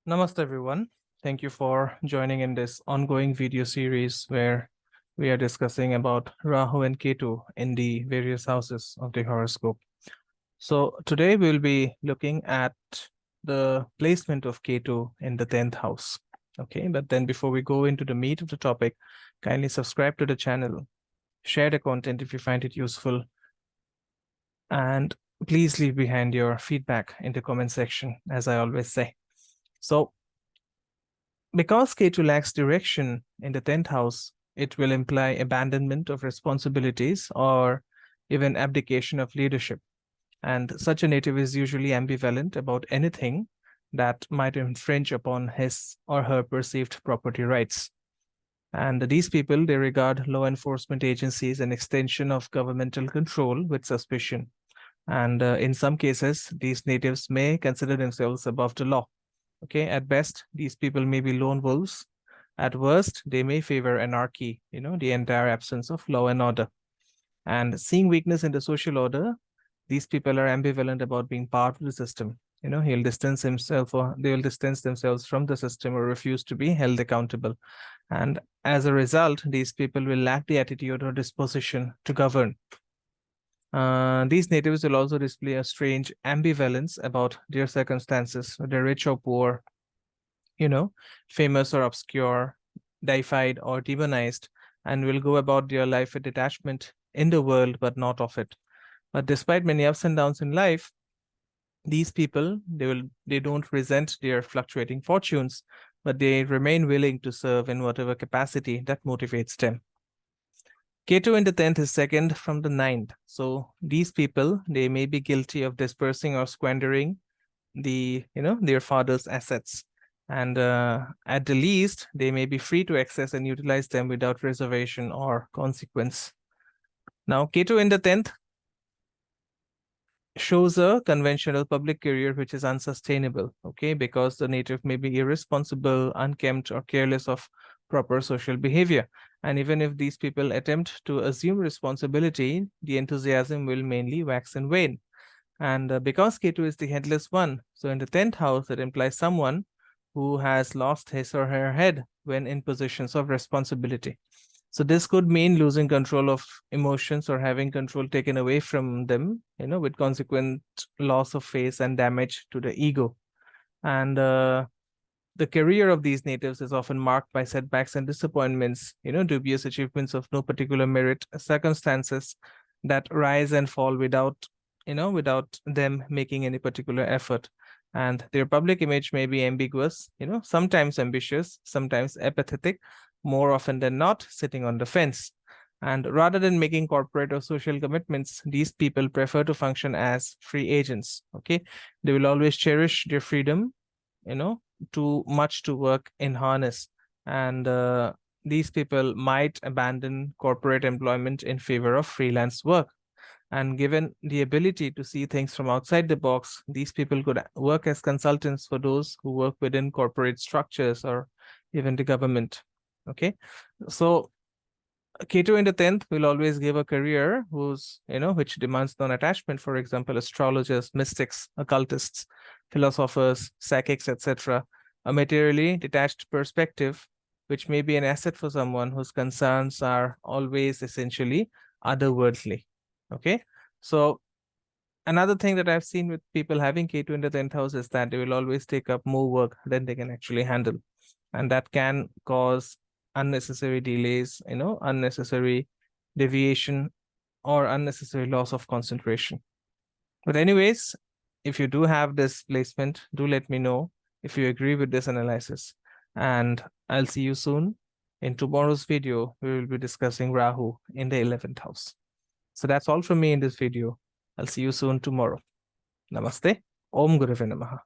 Namaste everyone. Thank you for joining in this ongoing video series where we are discussing about Rahu and Ketu in the various houses of the horoscope. So today we'll be looking at the placement of Ketu in the 10th house. Okay, but then before we go into the meat of the topic, kindly subscribe to the channel, share the content if you find it useful, and please leave behind your feedback in the comment section, as I always say. So because Ketu lacks direction in the 10th house, it will imply abandonment of responsibilities or even abdication of leadership. And such a native is usually ambivalent about anything that might infringe upon his or her perceived property rights. And these people, they regard law enforcement agencies an extension of governmental control with suspicion. And in some cases, these natives may consider themselves above the law. Okay, at best, these people may be lone wolves. At worst, they may favor anarchy, the entire absence of law and order. And seeing weakness in the social order, these people are ambivalent about being part of the system. He'll distance himself or they will distance themselves from the system or refuse to be held accountable. And as a result, these people will lack the attitude or disposition to govern. These natives will also display a strange ambivalence about their circumstances, whether rich or poor, famous or obscure, deified or demonized, and will go about their life with detachment in the world, but not of it. But despite many ups and downs in life, these people, they don't resent their fluctuating fortunes, but they remain willing to serve in whatever capacity that motivates them. Ketu in the 10th is second from the 9th. So these people, they may be guilty of dispersing or squandering their father's assets. And at the least, they may be free to access and utilize them without reservation or consequence. Now, Ketu in the 10th shows a conventional public career which is unsustainable, okay, because the native may be irresponsible, unkempt, or careless of proper social behavior. And even if these people attempt to assume responsibility, the enthusiasm will mainly wax and wane. And because Ketu is the headless one, so in the 10th house, it implies someone who has lost his or her head when in positions of responsibility. So this could mean losing control of emotions or having control taken away from them, with consequent loss of face and damage to the ego. And the career of these natives is often marked by setbacks and disappointments, dubious achievements of no particular merit, circumstances that rise and fall without them making any particular effort. And their public image may be ambiguous, sometimes ambitious, sometimes apathetic, more often than not sitting on the fence. And rather than making corporate or social commitments, these people prefer to function as free agents. Okay, they will always cherish their freedom, too much to work in harness. And these people might abandon corporate employment in favor of freelance work. And given the ability to see things from outside the box, these people could work as consultants for those who work within corporate structures or even the government. Okay, so Ketu in the 10th will always give a career which demands non-attachment. For example, astrologers, mystics, occultists, philosophers, psychics, etc. A materially detached perspective, which may be an asset for someone whose concerns are always essentially otherworldly. Okay, so another thing that I've seen with people having Ketu in the 10th house is that they will always take up more work than they can actually handle. And that can cause unnecessary delays, unnecessary deviation or unnecessary loss of concentration. But anyways, if you do have this placement, do let me know if you agree with this analysis. And I'll see you soon. In tomorrow's video, we will be discussing Rahu in the 11th house. So that's all from me in this video. I'll see you soon tomorrow. Namaste. Om Gurave Namaha.